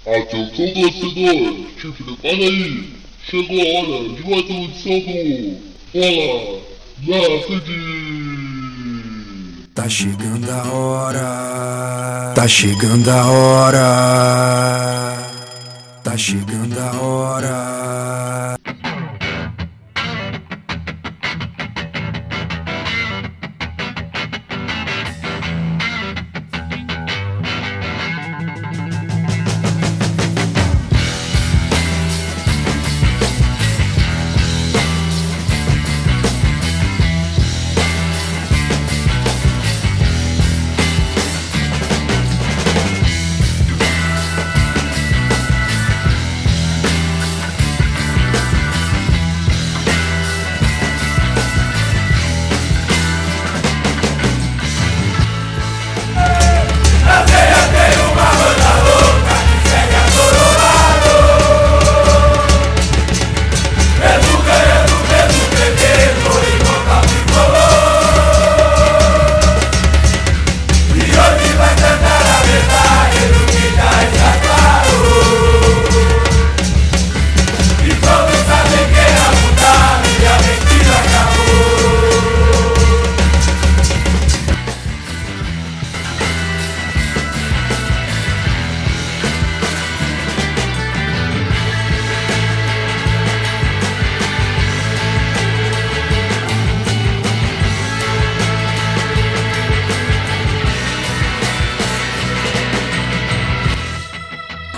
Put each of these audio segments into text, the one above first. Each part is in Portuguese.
Atenção torcedor, chifre, olha aí, chegou a hora de mais uma edição do Bola na Rede. Tá chegando a hora, tá chegando a hora, tá chegando a hora.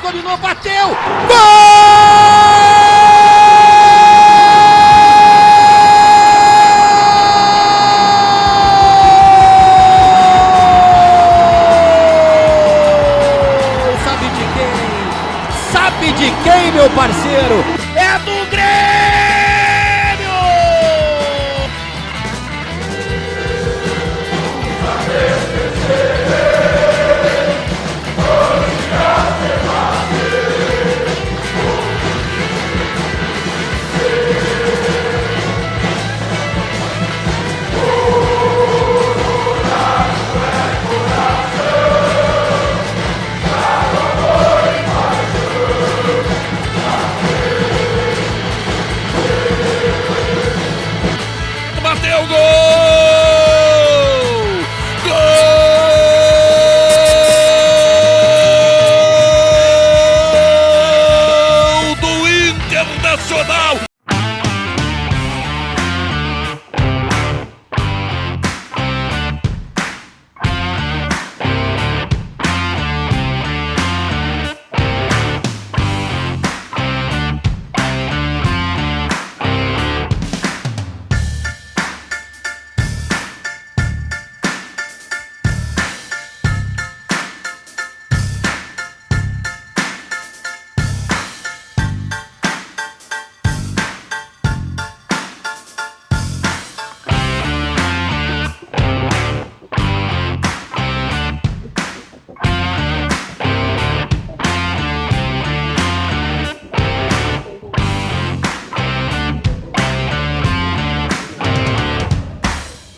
Dominou, bateu! Gol! Sabe de quem? Sabe de quem, meu parceiro? É do Grêmio! Bateu, gol! Gol do Internacional!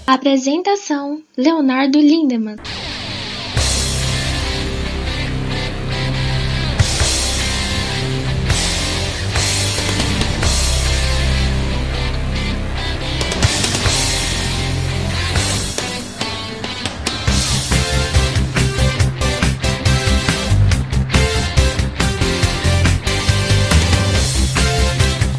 Apresentação: Leonardo Lindemann.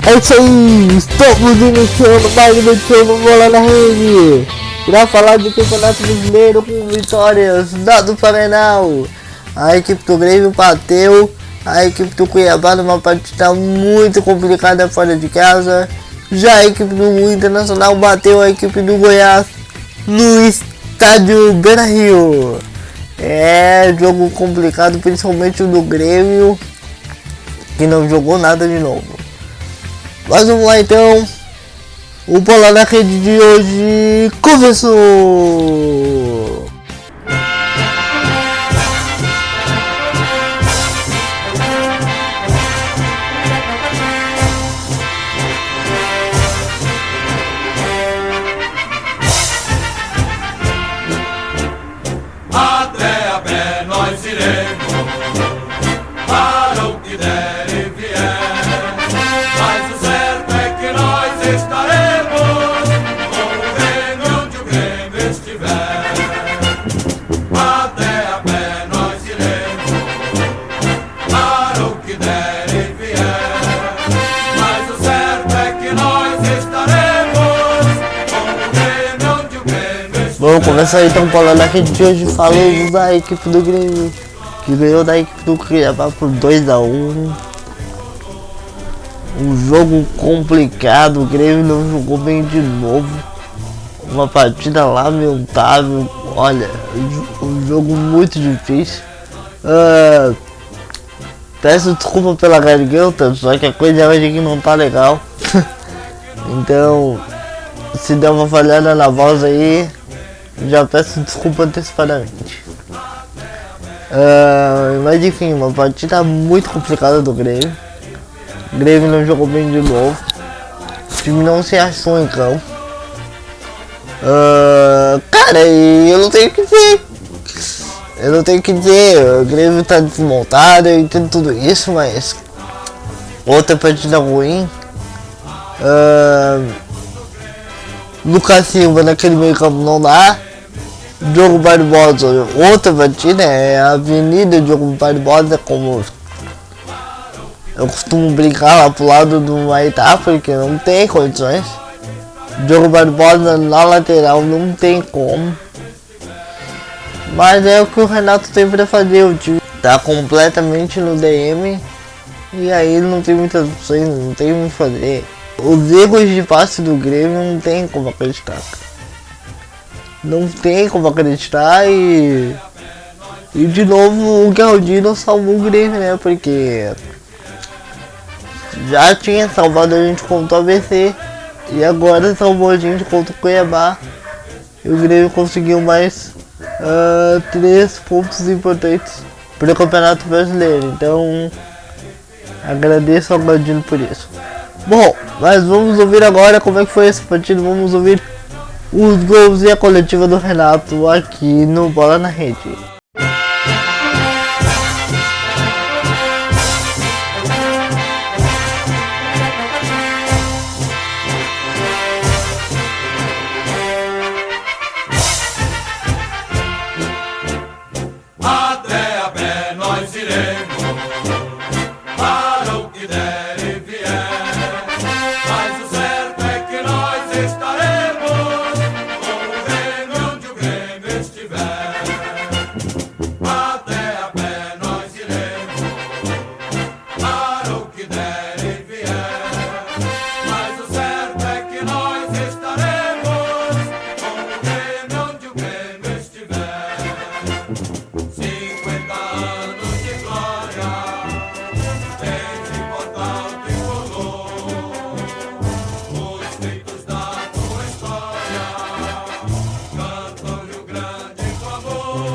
É isso aí, estamos iniciando mais uma edição do Bola na Rede. Irá falar do Campeonato Brasileiro com vitórias do Flamengo. A equipe do Grêmio bateu a equipe do Cuiabá numa partida muito complicada fora de casa. Já a equipe do Internacional bateu a equipe do Goiás no estádio Beira-Rio. É jogo complicado, principalmente o do Grêmio, que não jogou nada de novo. Mas vamos lá então, o Bola na Rede de hoje começou! Até a pé nós iremos para o Vamos começar então falando a rede de hoje, falando da equipe do Grêmio, que ganhou da equipe do Cuiabá por 2-1. Um jogo complicado, o Grêmio não jogou bem de novo. Uma partida lamentável, olha, um jogo muito difícil. Peço desculpa pela garganta, só que a coisa hoje aqui não tá legal. Então, se der uma falhada na voz aí, já peço desculpa antecipadamente. Mas enfim, uma partida muito complicada do Grêmio. O Grêmio não jogou bem de novo. O time não se achou em campo. Cara, eu não tenho o que dizer. O Grêmio tá desmontado, eu entendo tudo isso, mas outra partida ruim. Lucas Silva naquele meio campo não dá. Diogo Barbosa, outra partida, é a Avenida Diogo Barbosa, como eu costumo brincar lá pro lado do Maitá, porque não tem condições. Diogo Barbosa na lateral não tem como. Mas é o que o Renato tem pra fazer, o time tá completamente no DM. E aí não tem muitas opções, não tem o que fazer. Os erros de passe do Grêmio não tem como acreditar. Não tem como acreditar e de novo o Galdino salvou o Grêmio, né? Porque já tinha salvado a gente contra o ABC e agora salvou a gente contra o Cuiabá. E o Grêmio conseguiu mais 3 pontos importantes para o Campeonato Brasileiro. Então agradeço ao Galdino por isso. Bom, mas vamos ouvir agora como é que foi esse partido. Vamos ouvir os gols e a coletiva do Renato aqui no Bola na Rede. Até a pé nós iremos, para o que der e vier, mas o certo é que nós estaremos com o Grêmio onde o Grêmio estiver. Até a pé nós iremos, para o que der e vier, mas o certo é que nós estaremos com o Grêmio onde o Grêmio estiver. 50 anos de glória, desde Portal Tricolor, os feitos da tua história, cantam Rio Grande com amor.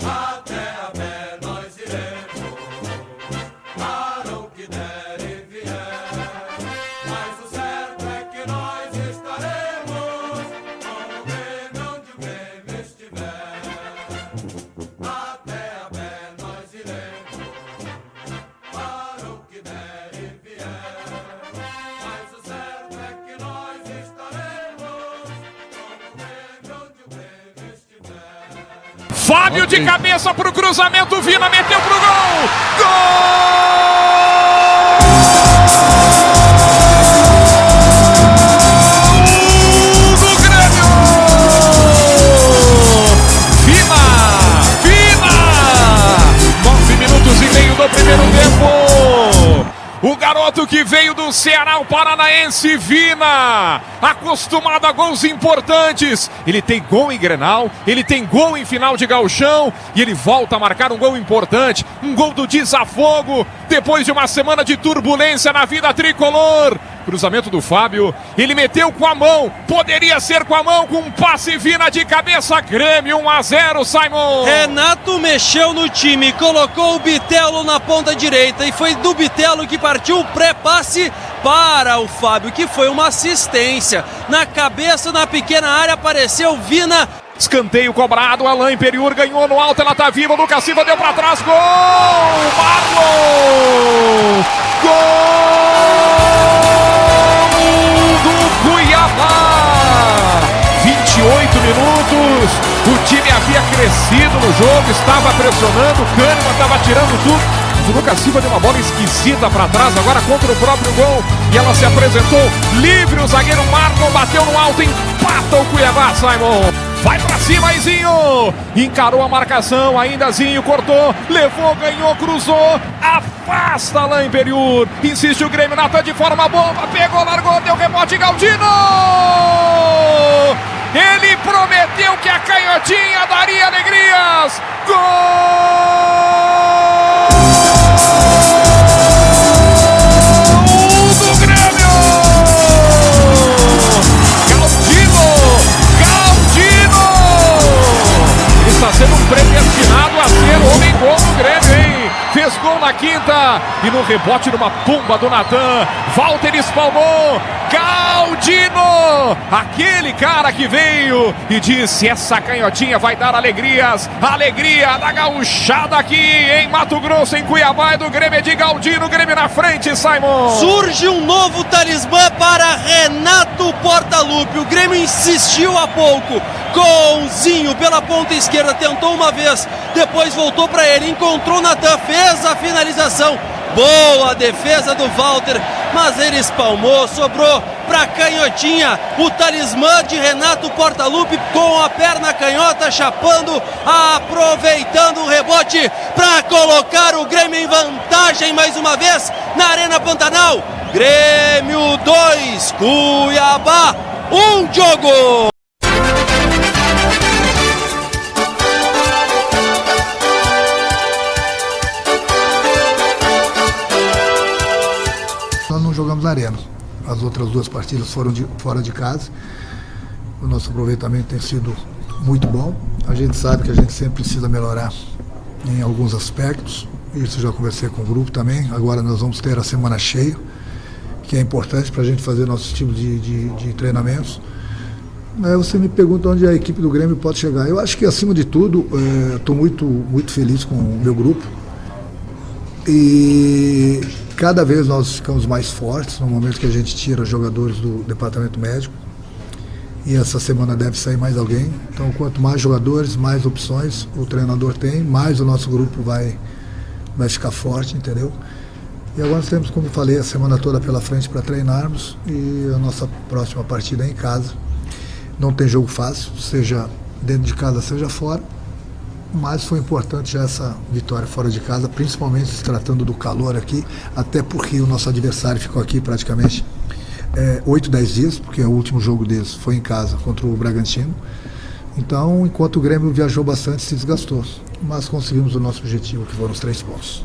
Até a pé nós iremos, para o que der e vier, mas o certo é que nós estaremos com o Grêmio onde o Grêmio estiver. Até a pé nós iremos, para o que der e vier, mas o certo é que nós estaremos com o Grêmio onde o Grêmio estiver. Fábio de cabeça pro cruzamento, Vina meteu pro gol! Gol! Do Grêmio! Vina! 9 minutos e meio do primeiro tempo. O garoto que veio do Ceará, o paranaense Vina, acostumado a gols importantes. Ele tem gol em Grenal, ele tem gol em final de Gauchão e ele volta a marcar um gol importante, um gol do desafogo, depois de uma semana de turbulência na vida tricolor. Cruzamento do Fábio, ele meteu com a mão, poderia ser com a mão, com um passe Vina de cabeça, Grêmio 1-0, Simon. Renato mexeu no time, colocou o Bitelo na ponta direita e foi do Bitelo que partiu o pré-passe para o Fábio, que foi uma assistência. Na cabeça, na pequena área, apareceu Vina. Escanteio cobrado, Alain Imperiur ganhou no alto, ela tá viva, Lucas Silva deu pra trás, gol! Marlon! Gol do Cuiabá! 28 minutos, o time havia crescido no jogo, estava pressionando, o Kahneman estava tirando tudo. O Lucas Silva deu uma bola esquisita para trás, agora contra o próprio gol. E ela se apresentou livre. O zagueiro Marlon bateu no alto, empata o Cuiabá, Simon. Vai pra cima, Zinho. Encarou a marcação, ainda Zinho cortou, levou, ganhou, cruzou. Afasta Alain Periur. Insiste o Grêmio, Natan de forma boa. Pegou, largou, deu rebote, Galdino. Ele prometeu que a canhotinha daria alegrias. Gol do Grêmio! Galdino! Ele está sendo predestinado a ser homem-gol do Grêmio, hein? Fez gol na quinta e no rebote numa pumba do Natan. Walter espalmou. Galdino, aquele cara que veio e disse: essa canhotinha vai dar alegrias, alegria da gauchada aqui em Mato Grosso, em Cuiabá, do Grêmio de Galdino. Grêmio na frente, Simon. Surge um novo talismã para Renato Portaluppi. O Grêmio insistiu há pouco com Zinho pela ponta esquerda, tentou uma vez, depois voltou para ele, encontrou Natan, fez a finalização. Boa defesa do Walter, mas ele espalmou, sobrou para canhotinha, o talismã de Renato Portaluppi com a perna canhota, chapando, aproveitando o rebote para colocar o Grêmio em vantagem mais uma vez na Arena Pantanal. Grêmio 2, Cuiabá 1, jogo! Nós não jogamos na arena. As outras duas partidas foram fora de casa. O nosso aproveitamento tem sido muito bom. A gente sabe que a gente sempre precisa melhorar em alguns aspectos. Isso já conversei com o grupo também. Agora nós vamos ter a semana cheia, que é importante para a gente fazer nosso tipo de treinamentos. Aí você me pergunta onde a equipe do Grêmio pode chegar. Eu acho que, acima de tudo, estou muito feliz com o meu grupo. E cada vez nós ficamos mais fortes no momento que a gente tira jogadores do departamento médico. E essa semana deve sair mais alguém. Então, quanto mais jogadores, mais opções o treinador tem, mais o nosso grupo vai ficar forte, entendeu? E agora nós temos, como eu falei, a semana toda pela frente para treinarmos. E a nossa próxima partida é em casa. Não tem jogo fácil, seja dentro de casa, seja fora. Mas foi importante já essa vitória fora de casa, principalmente se tratando do calor aqui, até porque o nosso adversário ficou aqui praticamente 8, 10 dias, porque o último jogo deles foi em casa contra o Bragantino. Então, enquanto o Grêmio viajou bastante, se desgastou. Mas conseguimos o nosso objetivo, que foram os 3 pontos.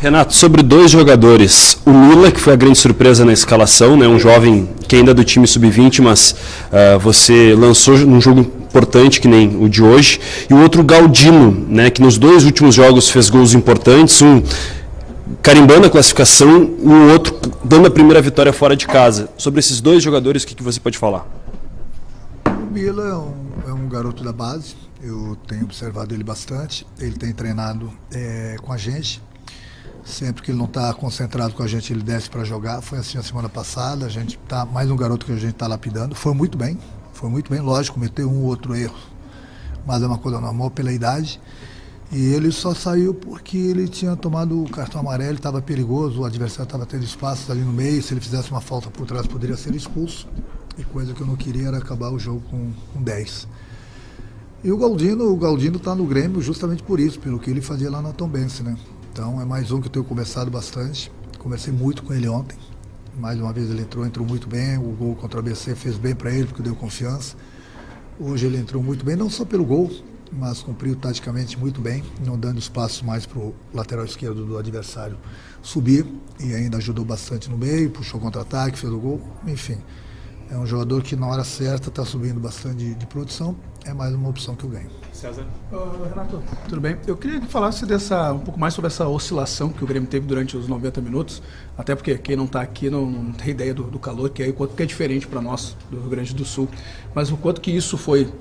Renato, sobre 2 jogadores, o Mila, que foi a grande surpresa na escalação, né, um jovem que ainda é do time sub-20, mas você lançou num jogo importante que nem o de hoje, e o outro Galdino, né, que nos 2 últimos jogos fez gols importantes, um carimbando a classificação e o outro dando a primeira vitória fora de casa. Sobre esses 2 jogadores, o que você pode falar? O Mila é um garoto da base, eu tenho observado ele bastante, ele tem treinado com a gente. Sempre que ele não está concentrado com a gente, ele desce para jogar. Foi assim a semana passada, a gente tá mais um garoto que a gente está lapidando. Foi muito bem, lógico, cometeu um ou outro erro, mas é uma coisa normal pela idade. E ele só saiu porque ele tinha tomado o cartão amarelo, estava perigoso, o adversário estava tendo espaços ali no meio, se ele fizesse uma falta por trás poderia ser expulso. E coisa que eu não queria era acabar o jogo com 10. E o Galdino está no Grêmio justamente por isso, pelo que ele fazia lá na Tombense, né? Então é mais um que eu tenho conversado bastante. Conversei muito com ele ontem. Mais uma vez ele entrou muito bem. O gol contra o ABC fez bem para ele, porque deu confiança. Hoje ele entrou muito bem, não só pelo gol, mas cumpriu taticamente muito bem, não dando espaço mais para o lateral esquerdo do adversário subir. E ainda ajudou bastante no meio, puxou contra-ataque, fez o gol, enfim. É um jogador que na hora certa está subindo bastante de produção. É mais uma opção que eu ganho. César. Renato, tudo bem? Eu queria que falasse um pouco mais sobre essa oscilação que o Grêmio teve durante os 90 minutos, até porque quem não está aqui não tem ideia do calor, que é o quanto que é diferente para nós do Rio Grande do Sul, mas o quanto que isso foi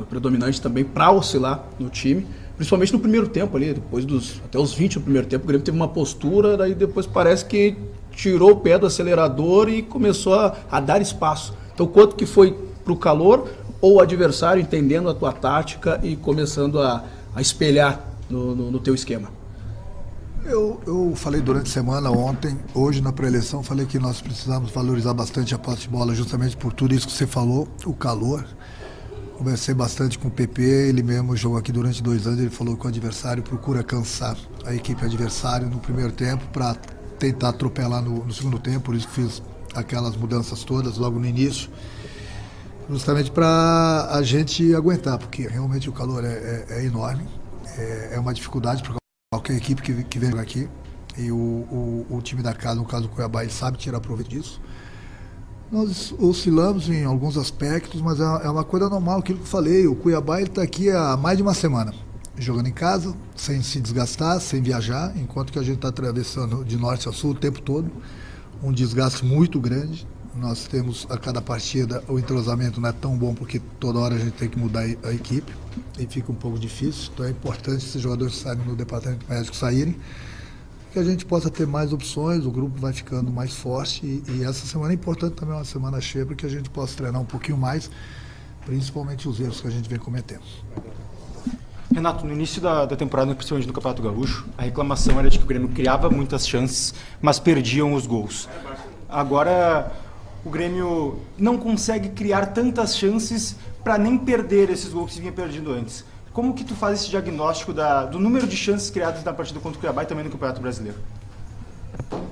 predominante também para oscilar no time, principalmente no primeiro tempo ali, depois até os 20 do primeiro tempo, o Grêmio teve uma postura, daí depois parece que tirou o pé do acelerador e começou a dar espaço. Então, quanto que foi para o calor ou o adversário entendendo a tua tática e começando a espelhar no teu esquema? Eu falei durante a semana, ontem, hoje na pré-eleição, falei que nós precisamos valorizar bastante a posse de bola, justamente por tudo isso que você falou, o calor. Conversei bastante com o PP, ele mesmo jogou aqui durante 2 anos, ele falou que o adversário procura cansar a equipe adversária no primeiro tempo para tentar atropelar no segundo tempo, por isso que fiz aquelas mudanças todas logo no início, justamente para a gente aguentar, porque realmente o calor é enorme, é uma dificuldade para qualquer equipe que vem aqui, e o time da casa, no caso do Cuiabá, ele sabe tirar proveito disso. Nós oscilamos em alguns aspectos, mas é uma coisa normal, aquilo que eu falei, o Cuiabá está aqui há mais de uma semana, jogando em casa, sem se desgastar, sem viajar, enquanto que a gente está atravessando de norte a sul o tempo todo, um desgaste muito grande. Nós temos a cada partida, o entrosamento não é tão bom porque toda hora a gente tem que mudar a equipe e fica um pouco difícil, então é importante esses jogadores que saem no departamento médico saírem, que a gente possa ter mais opções, o grupo vai ficando mais forte e essa semana é importante também, uma semana cheia, para que a gente possa treinar um pouquinho mais, principalmente os erros que a gente vem cometendo. Renato, no início da temporada, principalmente no Campeonato Gaúcho, a reclamação era de que o Grêmio criava muitas chances, mas perdiam os gols. Agora, o Grêmio não consegue criar tantas chances para nem perder esses gols que se vinha perdendo antes. Como que tu faz esse diagnóstico do número de chances criadas na partida contra o Cuiabá e também no Campeonato Brasileiro?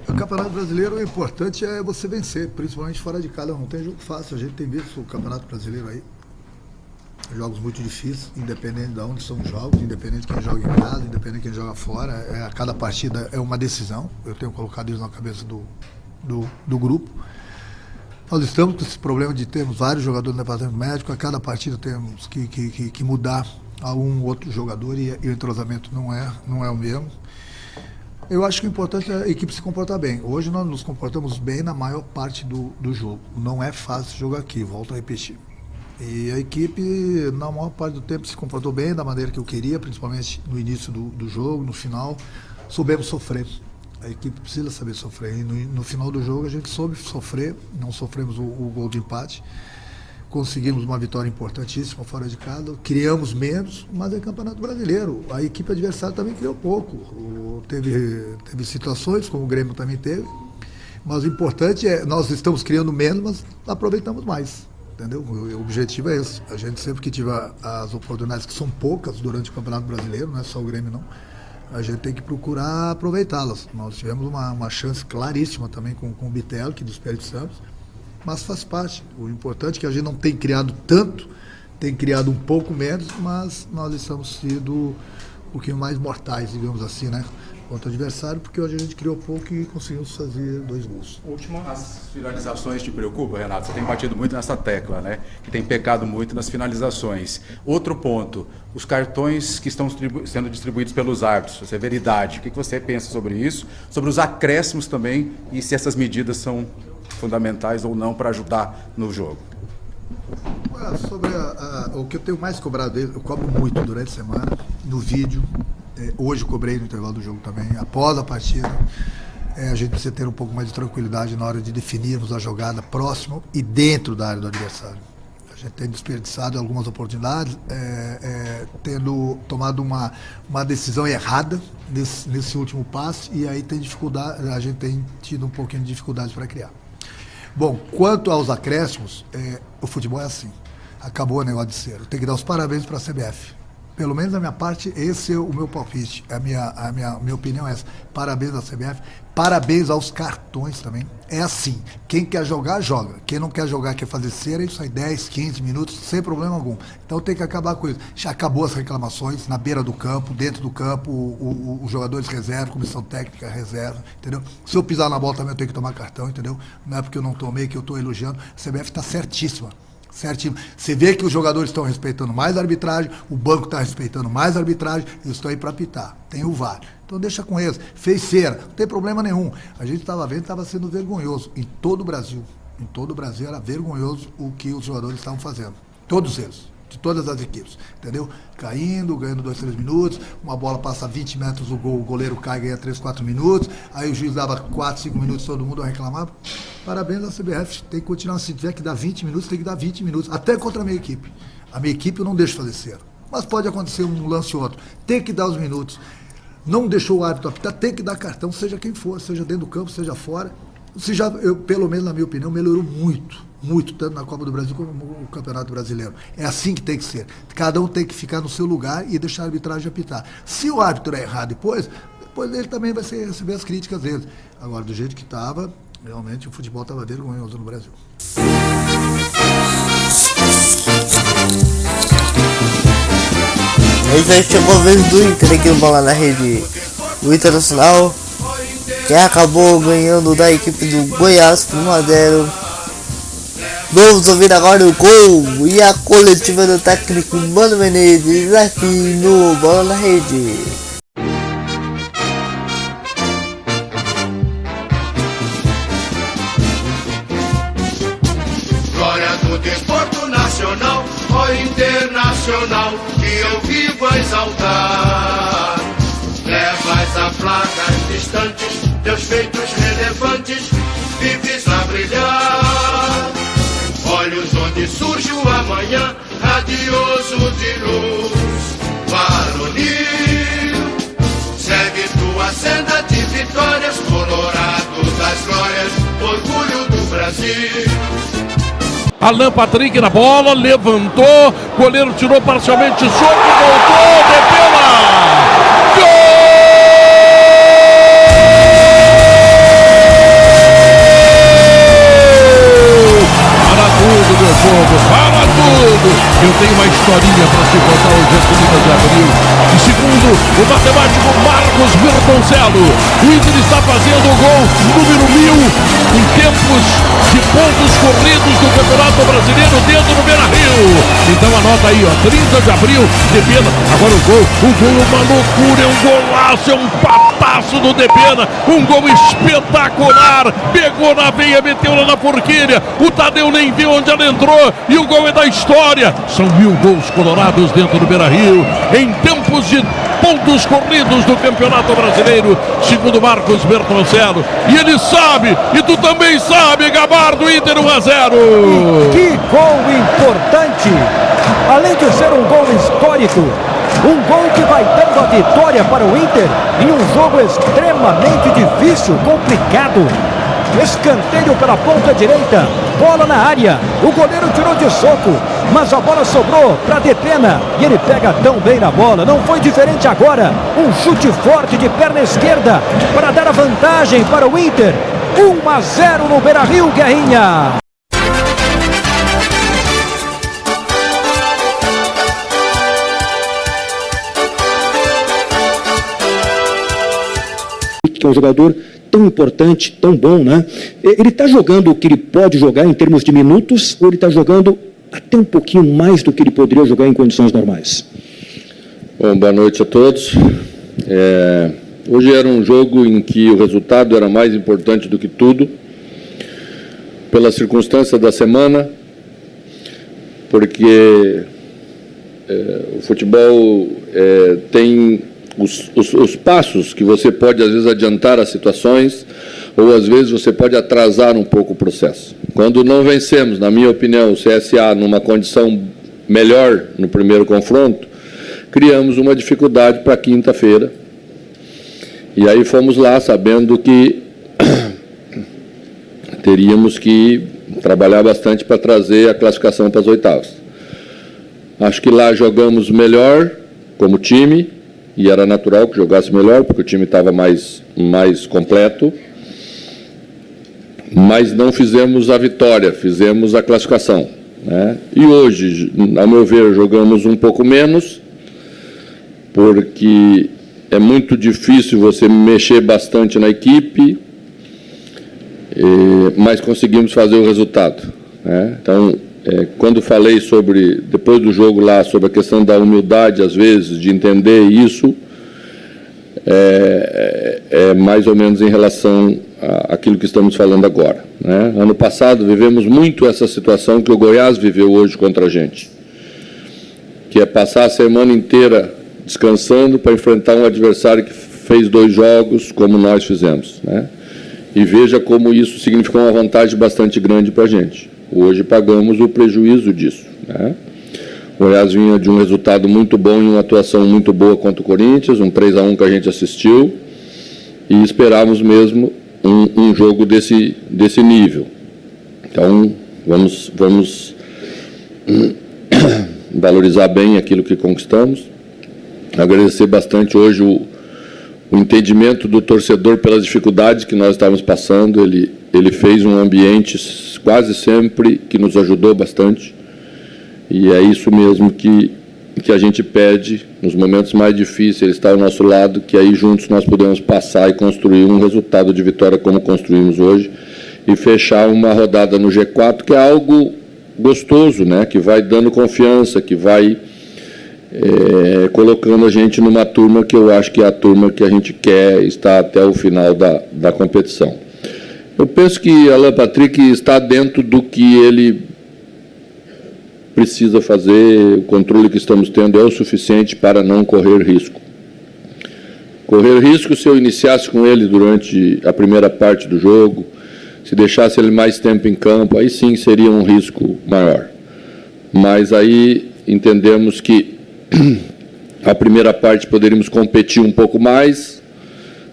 O Campeonato Brasileiro, o importante é você vencer, principalmente fora de casa. Não tem jogo fácil, a gente tem visto o Campeonato Brasileiro aí. Jogos muito difíceis, independente de onde são os jogos, independente de quem joga em casa, independente de quem joga fora. Cada partida é uma decisão. Eu tenho colocado isso na cabeça do grupo. Nós estamos com esse problema de termos vários jogadores no departamento médico. A cada partida temos que mudar a um outro jogador e o entrosamento não é o mesmo. Eu acho que o importante é a equipe se comportar bem. Hoje nós nos comportamos bem na maior parte do jogo. Não é fácil jogar aqui, volto a repetir. E a equipe, na maior parte do tempo, se comportou bem da maneira que eu queria, principalmente no início do jogo, no final. Soubemos sofrer. A equipe precisa saber sofrer. E no final do jogo a gente soube sofrer, não sofremos o gol de empate. Conseguimos uma vitória importantíssima fora de casa, criamos menos, mas é Campeonato Brasileiro. A equipe adversária também criou pouco. Teve situações, como o Grêmio também teve, mas o importante é, nós estamos criando menos, mas aproveitamos mais. Entendeu? O objetivo é esse. A gente sempre que tiver as oportunidades, que são poucas durante o Campeonato Brasileiro, não é só o Grêmio não, a gente tem que procurar aproveitá-las. Nós tivemos uma chance claríssima também com o Bitelo, que desperdiçamos, mas faz parte. O importante é que a gente não tem criado tanto, tem criado um pouco menos, mas nós estamos sendo um pouquinho mais mortais, digamos assim, né? Contra o adversário, porque hoje a gente criou pouco e conseguimos fazer 2 gols. As finalizações te preocupam, Renato? Você tem batido muito nessa tecla, né? Que tem pecado muito nas finalizações. Outro ponto, os cartões que estão sendo distribuídos pelos árbitros, a severidade. O que você pensa sobre isso? Sobre os acréscimos também e se essas medidas são fundamentais ou não para ajudar no jogo? Sobre o que eu tenho mais cobrado dele, eu cobro muito durante a semana, no vídeo. Hoje cobrei no intervalo do jogo também, após a partida. A gente precisa ter um pouco mais de tranquilidade na hora de definirmos a jogada próximo e dentro da área do adversário. A gente tem desperdiçado algumas oportunidades, tendo tomado uma decisão errada nesse último passe, e aí tem dificuldade, a gente tem tido um pouquinho de dificuldade para criar. Bom, quanto aos acréscimos, o futebol é assim. Acabou o negócio de cera. Tem que dar os parabéns para a CBF. Pelo menos da minha parte, esse é o meu palpite. A minha opinião é essa. Parabéns à CBF. Parabéns aos cartões também. É assim. Quem quer jogar, joga. Quem não quer jogar, quer fazer cera, isso aí 10, 15 minutos, sem problema algum. Então tem que acabar com isso. Já acabou as reclamações na beira do campo, dentro do campo, os jogadores reserva, comissão técnica reserva, entendeu? Se eu pisar na bola também eu tenho que tomar cartão, entendeu? Não é porque eu não tomei que eu estou elogiando. A CBF está certíssima. Certinho. Você vê que os jogadores estão respeitando mais a arbitragem, o banco está respeitando mais a arbitragem, eles estão aí para apitar. Tem o VAR. Então deixa com eles. Fez cera, não tem problema nenhum. A gente estava vendo, estava sendo vergonhoso em todo o Brasil. Em todo o Brasil era vergonhoso o que os jogadores estavam fazendo. Todos eles. De todas as equipes, entendeu? Caindo, ganhando 2, 3 minutos, uma bola passa 20 metros, o goleiro cai, ganha 3, 4 minutos, aí o juiz dava 4, 5 minutos, todo mundo a reclamar. Parabéns à CBF, tem que continuar, se tiver que dar 20 minutos, tem que dar 20 minutos, até contra a minha equipe. A minha equipe eu não deixo fazer cera, mas pode acontecer um lance ou outro, tem que dar os minutos. não deixou o árbitro apitar, tem que dar cartão, seja quem for, seja dentro do campo, seja fora. Pelo menos na minha opinião, melhorou muito, tanto na Copa do Brasil como no Campeonato Brasileiro. É assim que tem que ser. Cada um tem que ficar no seu lugar e deixar a arbitragem apitar. Se o árbitro é errado depois ele também vai receber as críticas dele. Agora, do jeito que estava, realmente o futebol estava vergonhoso no Brasil. Esse aí chegou a vez do Inter aqui no Bola na Rede. O Internacional, que acabou ganhando da equipe do Goiás por 1-0. Vamos ouvir agora o gol e a coletiva do técnico Mano Menezes aqui no Bola na Rede. Glória do desporto nacional, ó internacional, que eu vivo a exaltar. Levas a placas distantes, teus feitos relevantes, vives a brilhar. Olhos onde surge o amanhã, radioso de luz, varonil. Segue tua senda de vitórias, colorado das glórias, orgulho do Brasil. Alan Patrick na bola, levantou, goleiro tirou parcialmente soco, voltou, Depena! Gol! Para tudo, meu povo, para tudo! Eu tenho uma historinha para te contar hoje, 30 de abril. E segundo o matemático Marcos Bertoncello, o Inter está fazendo o gol número 1000 em tempos de pontos corridos do Campeonato Brasileiro dentro do Beira-Rio. Então anota aí, ó, 30 de abril, Depena. Agora o gol é uma loucura, é um golaço, é um pataço do Depena, um gol espetacular, pegou na veia, meteu lá na forquilha, o Tadeu nem viu onde ela entrou, e o gol é da história. São 1000 gols colorados dentro do Beira-Rio, em tempos de pontos corridos do Campeonato Brasileiro, segundo Marcos Bertoncello. E ele sabe, e tu também sabe, Gabardo, Inter 1-0. Que gol importante! Além de ser um gol histórico, um gol que vai dando a vitória para o Inter em um jogo extremamente difícil, complicado. Escanteio pela ponta direita, bola na área, o goleiro tirou de soco, mas a bola sobrou para Depena e ele pega tão bem na bola. Não foi diferente agora, um chute forte de perna esquerda para dar a vantagem para o Inter. 1-0 no Beira-Rio, Guerrinha. Que é um jogador tão importante, tão bom, né? Ele está jogando o que ele pode jogar em termos de minutos, ou ele está jogando até um pouquinho mais do que ele poderia jogar em condições normais? Bom, boa noite a todos. Hoje era um jogo em que o resultado era mais importante do que tudo, pela circunstância da semana, porque o futebol tem os passos que você pode, às vezes, adiantar as situações, ou, às vezes, você pode atrasar um pouco o processo. Quando não vencemos, na minha opinião, o CSA numa condição melhor no primeiro confronto, criamos uma dificuldade para quinta-feira. E aí fomos lá sabendo que teríamos que trabalhar bastante para trazer a classificação para as oitavas. Acho que lá jogamos melhor como time, e era natural que jogasse melhor, porque o time estava mais completo, mas não fizemos a vitória, fizemos a classificação, né? E hoje, ao meu ver, jogamos um pouco menos, porque é muito difícil você mexer bastante na equipe, mas conseguimos fazer o resultado, né? Então, quando falei depois do jogo lá, sobre a questão da humildade, às vezes, de entender isso, é mais ou menos em relação àquilo que estamos falando agora, né? Ano passado vivemos muito essa situação que o Goiás viveu hoje contra a gente, que é passar a semana inteira descansando para enfrentar um adversário que fez 2 jogos, como nós fizemos, né? E veja como isso significou uma vantagem bastante grande para a gente. Hoje pagamos o prejuízo disso, né? O Goiás vinha de um resultado muito bom e uma atuação muito boa contra o Corinthians, um 3-1 que a gente assistiu, e esperávamos mesmo um jogo desse nível. Então, vamos valorizar bem aquilo que conquistamos. Agradecer bastante hoje o entendimento do torcedor pelas dificuldades que nós estávamos passando. Ele fez um ambiente quase sempre que nos ajudou bastante. E é isso mesmo que a gente pede nos momentos mais difíceis, ele está ao nosso lado, que aí juntos nós podemos passar e construir um resultado de vitória como construímos hoje e fechar uma rodada no G4, que é algo gostoso, né? Que vai dando confiança, que vai colocando a gente numa turma que eu acho que é a turma que a gente quer estar até o final da competição. Eu penso que Alan Patrick está dentro do que ele precisa fazer, o controle que estamos tendo é o suficiente para não correr risco. Correr risco se eu iniciasse com ele durante a primeira parte do jogo, se deixasse ele mais tempo em campo, aí sim seria um risco maior. Mas aí entendemos que a primeira parte poderíamos competir um pouco mais,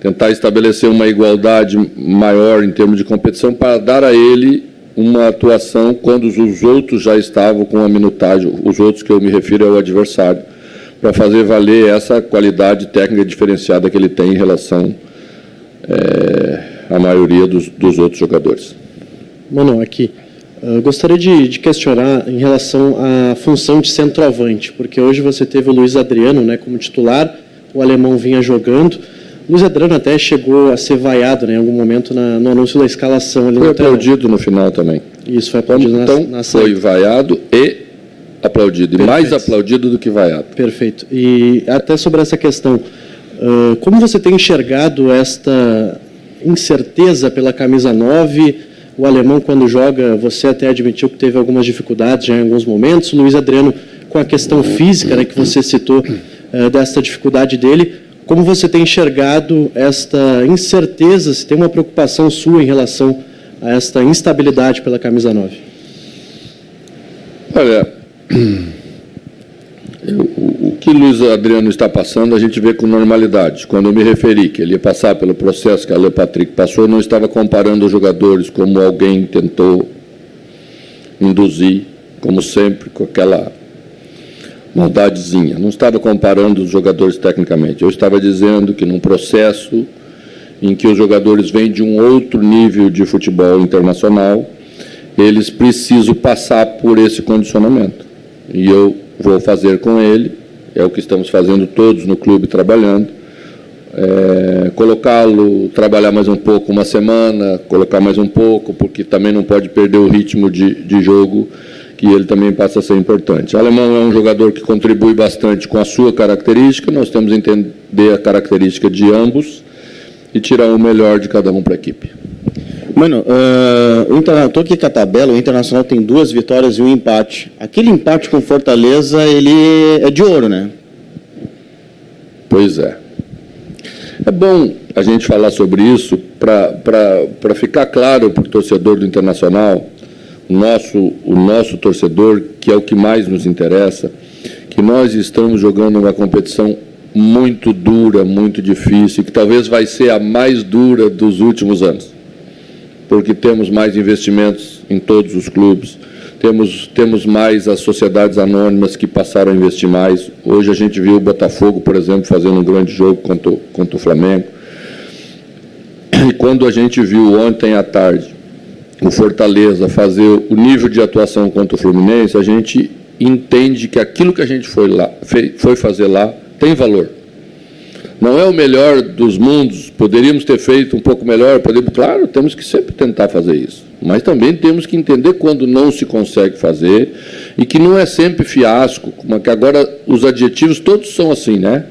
tentar estabelecer uma igualdade maior em termos de competição para dar a ele uma atuação quando os outros já estavam com a minutagem, os outros que eu me refiro é o adversário, para fazer valer essa qualidade técnica diferenciada que ele tem em relação à maioria dos outros jogadores. Mano, aqui, gostaria de questionar em relação à função de centroavante, porque hoje você teve o Luiz Adriano, né, como titular, o alemão vinha jogando. Luiz Adriano até chegou a ser vaiado, né, em algum momento no anúncio da escalação. Foi aplaudido no final também. Isso, foi aplaudido na saída. Foi vaiado e aplaudido, e mais aplaudido do que vaiado. Perfeito. E até sobre essa questão, como você tem enxergado esta incerteza pela camisa 9? O alemão, quando joga, você até admitiu que teve algumas dificuldades já em alguns momentos. O Luiz Adriano, com a questão física, né, que você citou, desta dificuldade dele. Como você tem enxergado esta incerteza, se tem uma preocupação sua em relação a esta instabilidade pela camisa 9? Olha, o que o Luiz Adriano está passando, a gente vê com normalidade. Quando eu me referi que ele ia passar pelo processo que a Alan Patrick passou, eu não estava comparando os jogadores como alguém tentou induzir, como sempre, com aquela maldadezinha. Não estava comparando os jogadores tecnicamente. Eu estava dizendo que num processo em que os jogadores vêm de um outro nível de futebol internacional, eles precisam passar por esse condicionamento. E eu vou fazer com ele, é o que estamos fazendo todos no clube trabalhando, colocá-lo, trabalhar mais um pouco uma semana, colocar mais um pouco, porque também não pode perder o ritmo de jogo, que ele também passa a ser importante. O alemão é um jogador que contribui bastante com a sua característica, nós temos que entender a característica de ambos e tirar o melhor de cada um para a equipe. Mano, estou aqui com a tabela, o Internacional tem 2 vitórias e 1 empate. Aquele empate com Fortaleza, ele é de ouro, né? Pois é. É bom a gente falar sobre isso para ficar claro para o torcedor do Internacional, o nosso torcedor, que é o que mais nos interessa, que nós estamos jogando uma competição muito dura, muito difícil, que talvez vai ser a mais dura dos últimos anos, porque temos mais investimentos em todos os clubes, temos mais as sociedades anônimas que passaram a investir mais. Hoje a gente viu o Botafogo, por exemplo, fazendo um grande jogo contra o Flamengo. E quando a gente viu ontem à tarde o Fortaleza fazer o nível de atuação contra o Fluminense, a gente entende que aquilo que a gente foi fazer lá tem valor. Não é o melhor dos mundos, poderíamos ter feito um pouco melhor, claro, temos que sempre tentar fazer isso, mas também temos que entender quando não se consegue fazer e que não é sempre fiasco, como que agora os adjetivos todos são assim, né?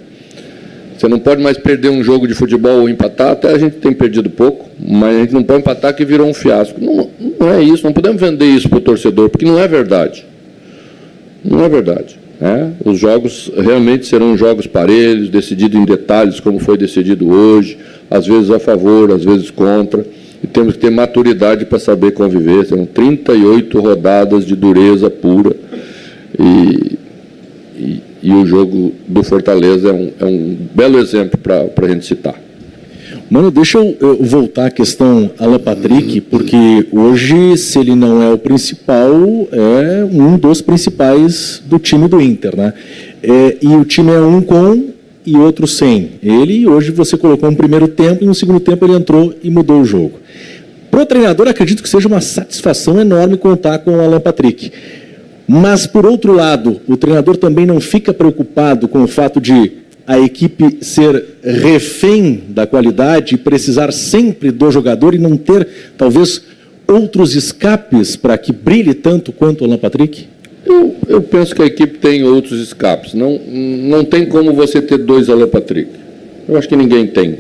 Você não pode mais perder um jogo de futebol ou empatar, até a gente tem perdido pouco, mas a gente não pode empatar que virou um fiasco. Não é isso, não podemos vender isso para o torcedor, porque não é verdade. Não é verdade. Os jogos realmente serão jogos parelhos, decididos em detalhes, como foi decidido hoje, às vezes a favor, às vezes contra, e temos que ter maturidade para saber conviver. Serão 38 rodadas de dureza pura, e o jogo do Fortaleza é um belo exemplo para a gente citar. Mano, deixa eu voltar à questão Alan Patrick, porque hoje, se ele não é o principal, é um dos principais do time do Inter, né? E o time é um com e outro sem. Ele, hoje, você colocou um primeiro tempo e no segundo tempo ele entrou e mudou o jogo. Para o treinador, acredito que seja uma satisfação enorme contar com o Alan Patrick. Mas, por outro lado, o treinador também não fica preocupado com o fato de a equipe ser refém da qualidade e precisar sempre do jogador e não ter, talvez, outros escapes para que brilhe tanto quanto o Alan Patrick? Eu penso que a equipe tem outros escapes. Não tem como você ter dois Alan Patrick. Eu acho que ninguém tem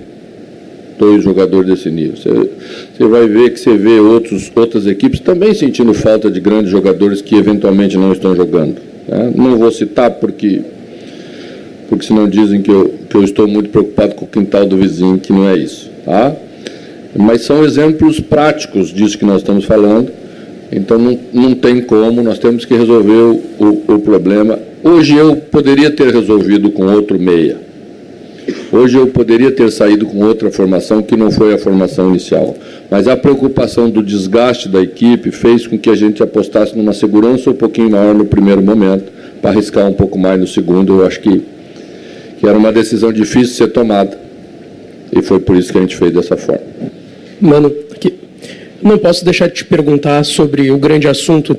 dois jogadores desse nível. Você vai ver que você vê outras equipes também sentindo falta de grandes jogadores que eventualmente não estão jogando. Né? Não vou citar porque senão dizem que eu estou muito preocupado com o quintal do vizinho, que não é isso. Tá? Mas são exemplos práticos disso que nós estamos falando, então não tem como, nós temos que resolver o problema. Hoje eu poderia ter resolvido com outro meia. Hoje eu poderia ter saído com outra formação que não foi a formação inicial. Mas a preocupação do desgaste da equipe fez com que a gente apostasse numa segurança um pouquinho maior no primeiro momento, para arriscar um pouco mais no segundo. Eu acho que era uma decisão difícil de ser tomada. E foi por isso que a gente fez dessa forma. Mano, não posso deixar de te perguntar sobre o grande assunto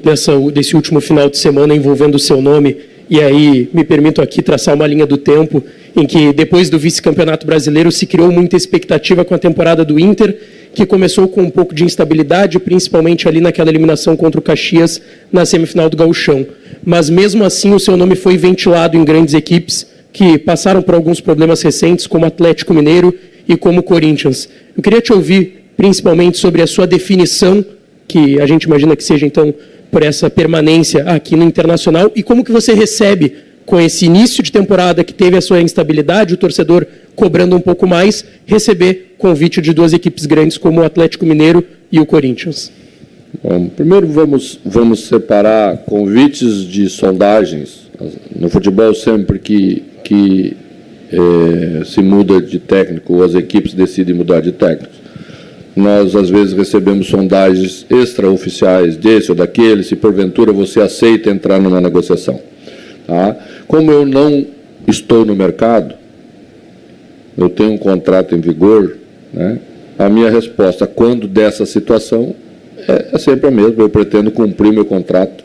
desse último final de semana envolvendo o seu nome. E aí me permito aqui traçar uma linha do tempo em que, depois do vice-campeonato brasileiro, se criou muita expectativa com a temporada do Inter, que começou com um pouco de instabilidade, principalmente ali naquela eliminação contra o Caxias na semifinal do Gauchão. Mas mesmo assim o seu nome foi ventilado em grandes equipes que passaram por alguns problemas recentes, como Atlético Mineiro e como Corinthians. Eu queria te ouvir, principalmente, sobre a sua definição, que a gente imagina que seja, então, por essa permanência aqui no Internacional, e como que você recebe, com esse início de temporada que teve a sua instabilidade, o torcedor cobrando um pouco mais, receber convite de duas equipes grandes como o Atlético Mineiro e o Corinthians. Bom, primeiro vamos separar convites de sondagens. No futebol, sempre que se muda de técnico, ou as equipes decidem mudar de técnico, nós, às vezes, recebemos sondagens extraoficiais desse ou daquele, se porventura você aceita entrar numa negociação. Tá? Como eu não estou no mercado, eu tenho um contrato em vigor, né? A minha resposta, quando dessa situação, é sempre a mesma. Eu pretendo cumprir meu contrato,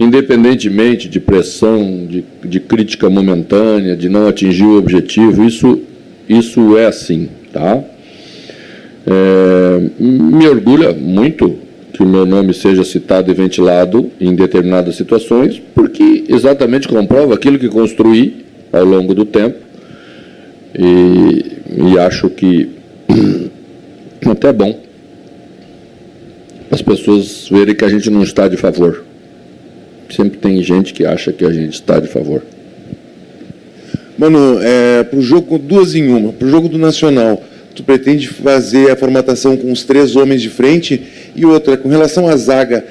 independentemente de pressão, de crítica momentânea, de não atingir o objetivo. Isso é assim, tá? Me orgulha muito que o meu nome seja citado e ventilado em determinadas situações, porque exatamente comprova aquilo que construí ao longo do tempo, e acho que até bom as pessoas verem que a gente não está de favor. Sempre tem gente que acha que a gente está de favor. Mano, para o jogo com 2 em 1, para o jogo do Nacional, tu pretende fazer a formatação com os 3 homens de frente? E outra, com relação à zaga,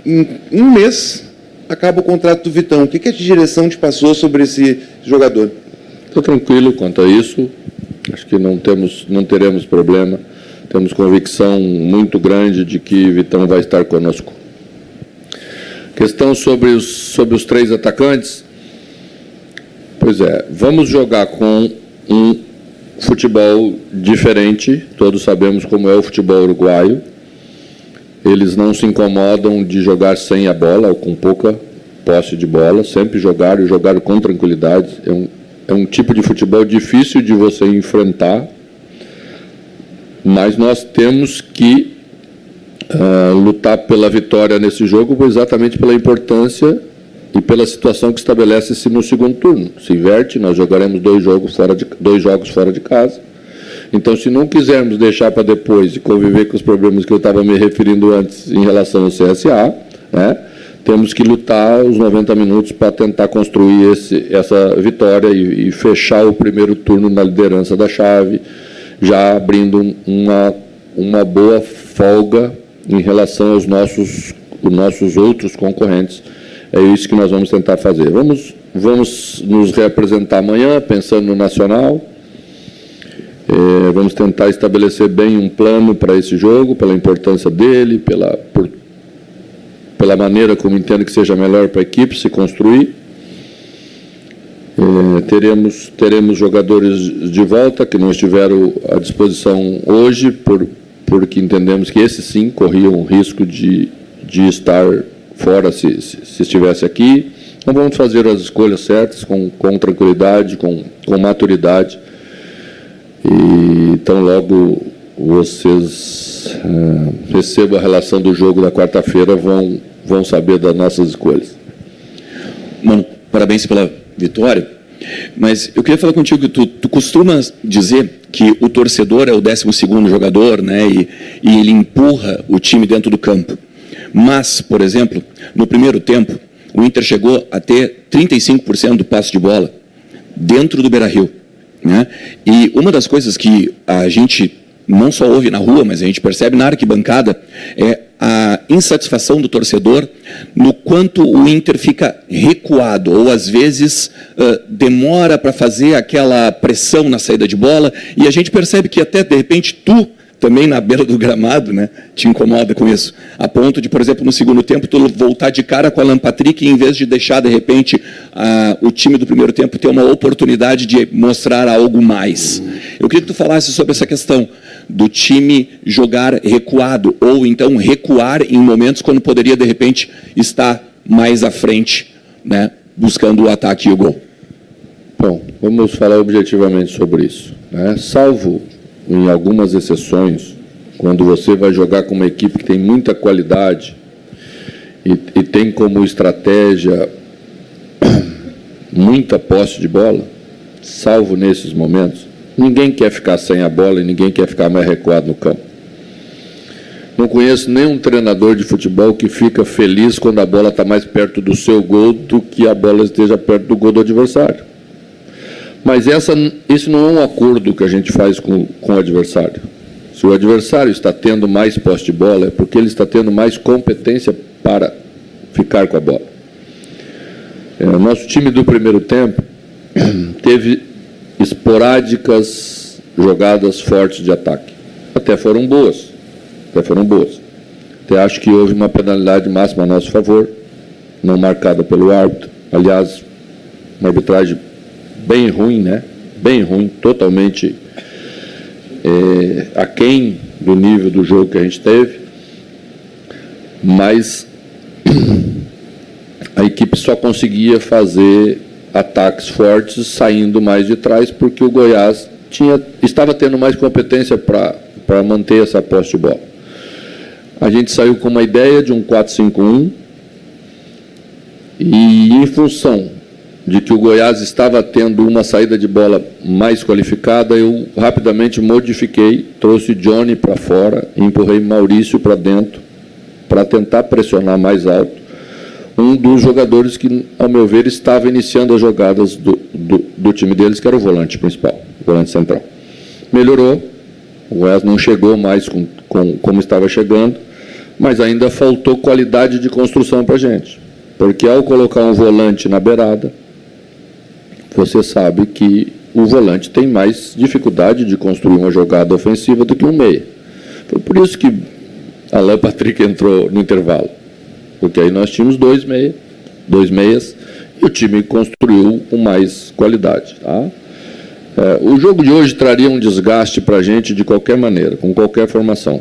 em um mês acaba o contrato do Vitão. O que a direção te passou sobre esse jogador? Estou tranquilo quanto a isso. Acho que não teremos problema. Temos convicção muito grande de que Vitão vai estar conosco. Questão sobre os 3 atacantes. Pois é, vamos jogar com um futebol diferente. Todos sabemos como é o futebol uruguaio. Eles não se incomodam de jogar sem a bola ou com pouca posse de bola. Sempre jogaram, e jogaram com tranquilidade. É um tipo de futebol difícil de você enfrentar, mas nós temos que lutar pela vitória nesse jogo, exatamente pela importância e pela situação que estabelece-se no segundo turno. Se inverte, nós jogaremos 2 jogos fora de casa. Então, se não quisermos deixar para depois e conviver com os problemas que eu estava me referindo antes em relação ao CSA, né, temos que lutar os 90 minutos para tentar construir essa vitória e fechar o primeiro turno na liderança da chave, já abrindo uma boa folga em relação aos nossos outros concorrentes É isso que nós vamos tentar fazer. Vamos nos reapresentar amanhã, pensando no Nacional. Vamos tentar estabelecer bem um plano para esse jogo, pela importância dele, pela maneira como entendo que seja melhor para a equipe se construir. Teremos jogadores de volta que não estiveram à disposição hoje, porque entendemos que esses sim corriam o risco de estar fora se estivesse aqui. Então vamos fazer as escolhas certas, com tranquilidade, com maturidade. E então logo vocês recebam a relação do jogo da quarta-feira, vão saber das nossas escolhas. Mano, parabéns pela vitória, mas eu queria falar contigo que tu costumas dizer que o torcedor é o 12º jogador, né, e ele empurra o time dentro do campo. Mas, por exemplo, no primeiro tempo, o Inter chegou a ter 35% do passe de bola dentro do Beira-Rio, né? E uma das coisas que a gente não só ouve na rua, mas a gente percebe na arquibancada, é a insatisfação do torcedor no quanto o Inter fica recuado, ou às vezes demora para fazer aquela pressão na saída de bola, e a gente percebe que até, de repente, tu também na beira do gramado, né, te incomoda com isso, a ponto de, por exemplo, no segundo tempo, tu voltar de cara com a Alan Patrick, e em vez de deixar, de repente, o time do primeiro tempo ter uma oportunidade de mostrar algo mais. Eu queria que tu falasse sobre essa questão do time jogar recuado, ou então recuar em momentos quando poderia, de repente, estar mais à frente, né, buscando o ataque e o gol. Bom, vamos falar objetivamente sobre isso, né? Salvo em algumas exceções, quando você vai jogar com uma equipe que tem muita qualidade e tem como estratégia muita posse de bola, salvo nesses momentos, ninguém quer ficar sem a bola e ninguém quer ficar mais recuado no campo. Não conheço nenhum treinador de futebol que fica feliz quando a bola está mais perto do seu gol do que a bola esteja perto do gol do adversário. Mas isso não é um acordo que a gente faz com o adversário. Se o adversário está tendo mais posse de bola, é porque ele está tendo mais competência para ficar com a bola. Nosso time do primeiro tempo teve esporádicas jogadas fortes de ataque. Até foram boas. Até acho que houve uma penalidade máxima a nosso favor, não marcada pelo árbitro. Aliás, uma arbitragem bem ruim, né? Bem ruim, totalmente aquém do nível do jogo que a gente teve, mas a equipe só conseguia fazer ataques fortes saindo mais de trás, porque o Goiás estava tendo mais competência para manter essa posse de bola. A gente saiu com uma ideia de um 4-5-1 e, em função de que o Goiás estava tendo uma saída de bola mais qualificada, eu rapidamente modifiquei, trouxe Johnny para fora, empurrei Maurício para dentro, para tentar pressionar mais alto, um dos jogadores que, ao meu ver, estava iniciando as jogadas do time deles, que era o volante principal, o volante central. Melhorou, o Goiás não chegou mais como estava chegando, mas ainda faltou qualidade de construção para a gente, porque ao colocar um volante na beirada, você sabe que o volante tem mais dificuldade de construir uma jogada ofensiva do que um meia. Foi por isso que Alan Patrick entrou no intervalo, porque aí nós tínhamos dois meias, e o time construiu com mais qualidade. Tá? O jogo de hoje traria um desgaste para a gente de qualquer maneira, com qualquer formação.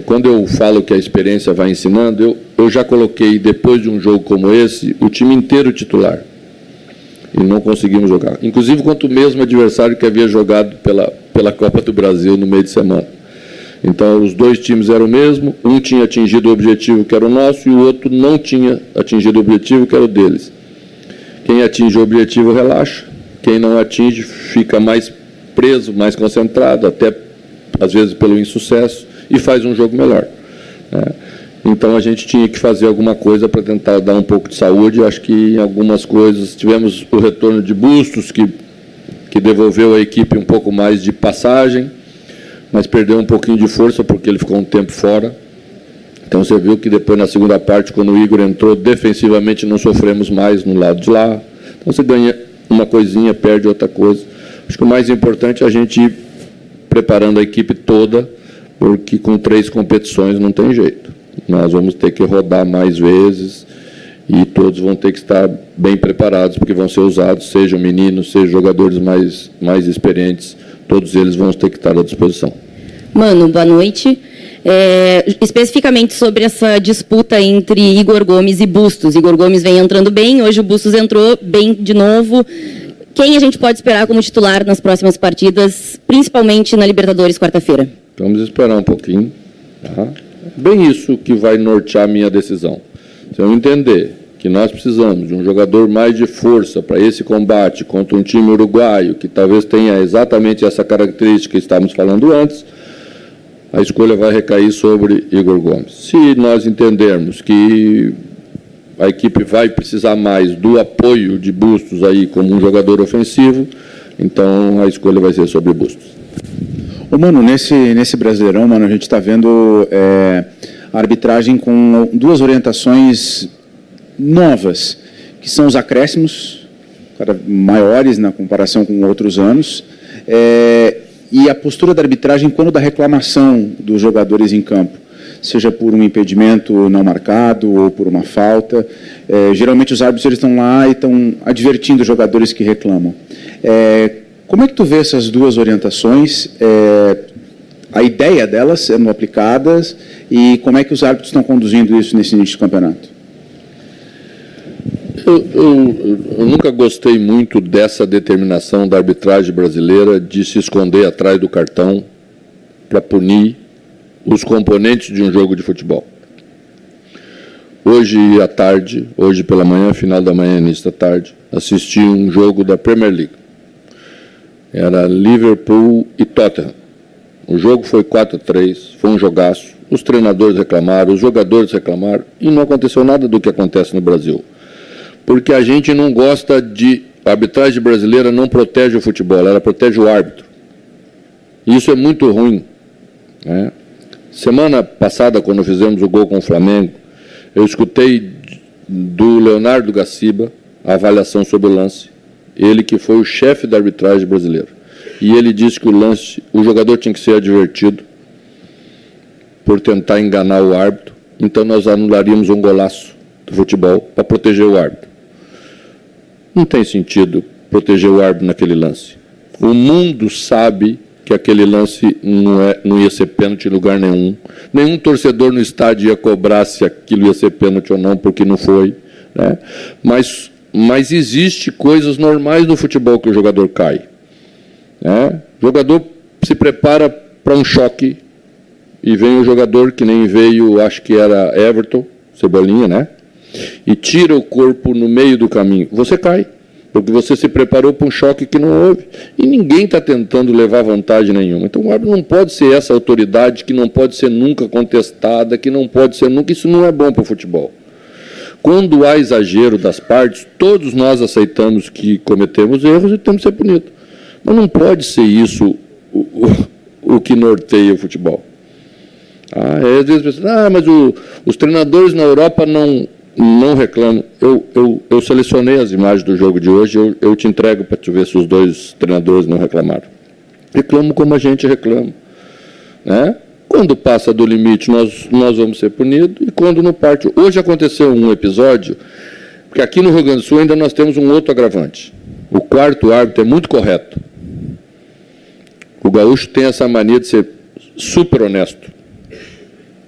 Quando eu falo que a experiência vai ensinando, eu já coloquei, depois de um jogo como esse, o time inteiro titular. E não conseguimos jogar. Inclusive contra o mesmo adversário que havia jogado pela Copa do Brasil no meio de semana. Então, os dois times eram o mesmo, um tinha atingido o objetivo que era o nosso e o outro não tinha atingido o objetivo que era o deles. Quem atinge o objetivo relaxa, quem não atinge fica mais preso, mais concentrado, até às vezes pelo insucesso, e faz um jogo melhor. Então a gente tinha que fazer alguma coisa para tentar dar um pouco de saúde. Acho que em algumas coisas tivemos o retorno de Bustos, que devolveu à equipe um pouco mais de passagem, mas perdeu um pouquinho de força porque ele ficou um tempo fora. Então você viu que depois, na segunda parte, quando o Igor entrou, defensivamente não sofremos mais no lado de lá. Então você ganha uma coisinha, perde outra coisa. Acho que o mais importante é a gente ir preparando a equipe toda, porque com 3 competições não tem jeito. Nós vamos ter que rodar mais vezes e todos vão ter que estar bem preparados, porque vão ser usados, sejam meninos, sejam jogadores mais experientes, todos eles vão ter que estar à disposição. Mano, boa noite. Especificamente sobre essa disputa entre Igor Gomes e Bustos. Igor Gomes vem entrando bem, hoje o Bustos entrou bem de novo. Quem a gente pode esperar como titular nas próximas partidas, principalmente na Libertadores quarta-feira? Vamos esperar um pouquinho. Tá? Bem isso que vai nortear a minha decisão. Se eu entender que nós precisamos de um jogador mais de força para esse combate contra um time uruguaio, que talvez tenha exatamente essa característica que estávamos falando antes, a escolha vai recair sobre Igor Gomes. Se nós entendermos que a equipe vai precisar mais do apoio de Bustos aí como um jogador ofensivo, então a escolha vai ser sobre Bustos. Ô, mano, nesse Brasileirão, mano, a gente está vendo a arbitragem com 2 orientações novas, que são os acréscimos maiores na comparação com outros anos, e a postura da arbitragem quando da reclamação dos jogadores em campo, seja por um impedimento não marcado ou por uma falta. Geralmente os árbitros estão lá e estão advertindo os jogadores que reclamam. Como é que tu vê essas 2 orientações, a ideia delas sendo aplicadas e como é que os árbitros estão conduzindo isso nesse início do campeonato? Eu nunca gostei muito dessa determinação da arbitragem brasileira de se esconder atrás do cartão para punir os componentes de um jogo de futebol. Hoje à tarde, hoje pela manhã, final da manhã, início da tarde, assisti um jogo da Premier League. Era Liverpool e Tottenham. O jogo foi 4-3, foi um jogaço. Os treinadores reclamaram, os jogadores reclamaram e não aconteceu nada do que acontece no Brasil. Porque a gente não gosta de... A arbitragem brasileira não protege o futebol, ela protege o árbitro. E isso é muito ruim. Né? Semana passada, quando fizemos o gol com o Flamengo, eu escutei do Leonardo Gaciba a avaliação sobre o lance. Ele que foi o chefe da arbitragem brasileira. E ele disse que o jogador tinha que ser advertido por tentar enganar o árbitro. Então nós anularíamos um golaço do futebol para proteger o árbitro. Não tem sentido proteger o árbitro naquele lance. O mundo sabe que aquele lance não ia ser pênalti em lugar nenhum. Nenhum torcedor no estádio ia cobrar se aquilo ia ser pênalti ou não, porque não foi. Né? Mas existe coisas normais no futebol que o jogador cai. Né? O jogador se prepara para um choque e vem um jogador que nem veio, acho que era Everton, Cebolinha, né? E tira o corpo no meio do caminho. Você cai, porque você se preparou para um choque que não houve. E ninguém está tentando levar vantagem nenhuma. Então o árbitro não pode ser essa autoridade que não pode ser nunca contestada, que não pode ser nunca... Isso não é bom para o futebol. Quando há exagero das partes, todos nós aceitamos que cometemos erros e temos que ser punidos. Mas não pode ser isso o que norteia o futebol. Às vezes pensam, mas os treinadores na Europa não reclamam. Eu selecionei as imagens do jogo de hoje, eu te entrego para te ver se os 2 treinadores não reclamaram. Reclamam como a gente reclama. Né? Quando passa do limite, nós vamos ser punidos, e quando não parte... Hoje aconteceu um episódio, porque aqui no Rio Grande do Sul ainda nós temos um outro agravante. O 4º árbitro é muito correto. O gaúcho tem essa mania de ser super honesto.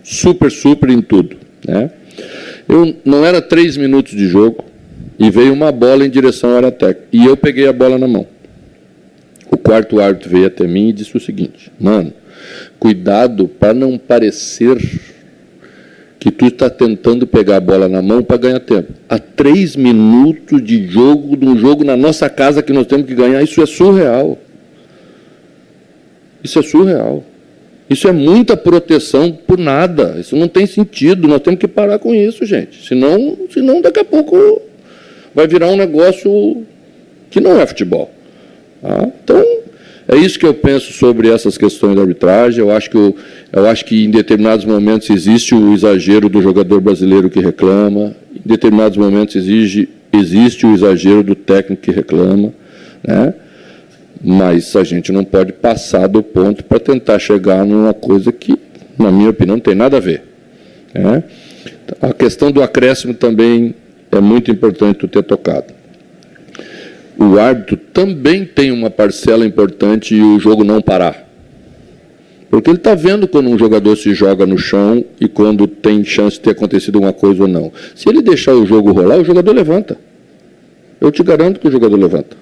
Super em tudo. Né? Não era 3 minutos de jogo, e veio uma bola em direção ao Aratec, e eu peguei a bola na mão. O 4º árbitro veio até mim e disse o seguinte: mano, cuidado para não parecer que tu está tentando pegar a bola na mão para ganhar tempo. Há 3 minutos de jogo, de um jogo na nossa casa que nós temos que ganhar, isso é surreal. Isso é surreal. Isso é muita proteção por nada. Isso não tem sentido. Nós temos que parar com isso, gente. Senão daqui a pouco vai virar um negócio que não é futebol. Então, É isso que eu penso sobre essas questões da arbitragem. Eu acho que em determinados momentos existe o exagero do jogador brasileiro que reclama, em determinados momentos existe o exagero do técnico que reclama, né? Mas a gente não pode passar do ponto para tentar chegar numa coisa que, na minha opinião, não tem nada a ver, né? A questão do acréscimo também é muito importante tu ter tocado. O árbitro também tem uma parcela importante e o jogo não parar. Porque ele está vendo quando um jogador se joga no chão e quando tem chance de ter acontecido uma coisa ou não. Se ele deixar o jogo rolar, o jogador levanta. Eu te garanto que o jogador levanta.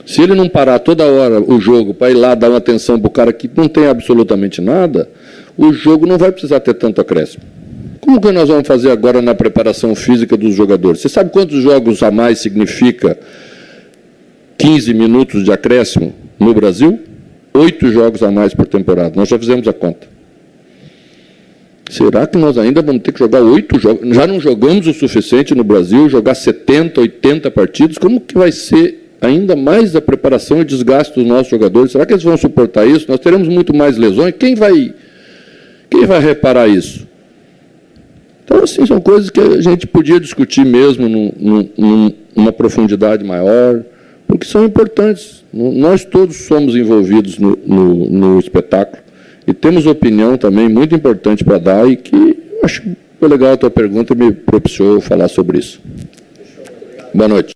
Se ele não parar toda hora o jogo para ir lá dar uma atenção para o cara que não tem absolutamente nada, o jogo não vai precisar ter tanto acréscimo. Como que nós vamos fazer agora na preparação física dos jogadores? Você sabe quantos jogos a mais significa 15 minutos de acréscimo no Brasil? 8 jogos a mais por temporada. Nós já fizemos a conta. Será que nós ainda vamos ter que jogar 8 jogos? Já não jogamos o suficiente no Brasil, jogar 70, 80 partidos? Como que vai ser ainda mais a preparação e desgaste dos nossos jogadores? Será que eles vão suportar isso? Nós teremos muito mais lesões. Quem vai reparar isso? Então, assim, são coisas que a gente podia discutir mesmo numa profundidade maior, porque são importantes. Nós todos somos envolvidos no espetáculo e temos opinião também muito importante para dar e que eu acho legal a tua pergunta e me propiciou falar sobre isso. Boa noite.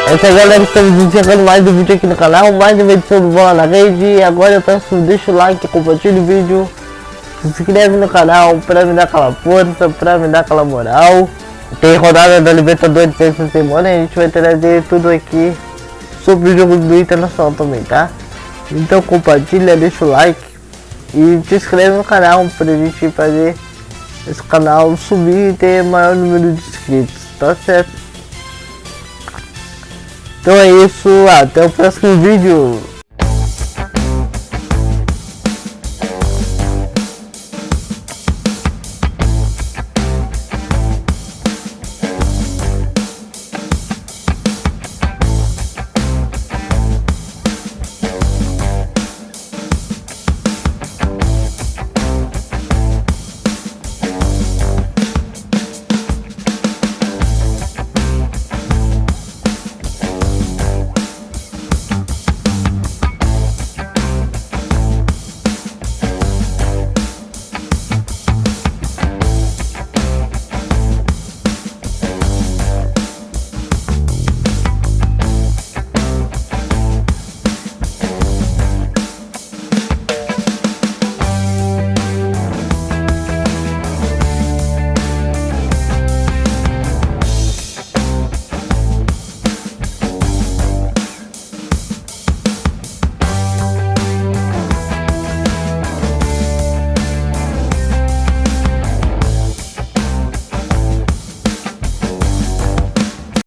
Essa galera, estamos encerrando mais um vídeo aqui no canal, mais uma edição do Bola na Rede. E agora eu peço, deixa o like, compartilha o vídeo, se inscreve no canal pra me dar aquela força, pra me dar aquela moral. Tem rodada da Libertadores essa semana e a gente vai trazer tudo aqui sobre o jogo do Internacional também, tá? Então compartilha, deixa o like e se inscreve no canal pra gente fazer esse canal subir e ter maior número de inscritos, tá certo? Então é isso, até o próximo vídeo.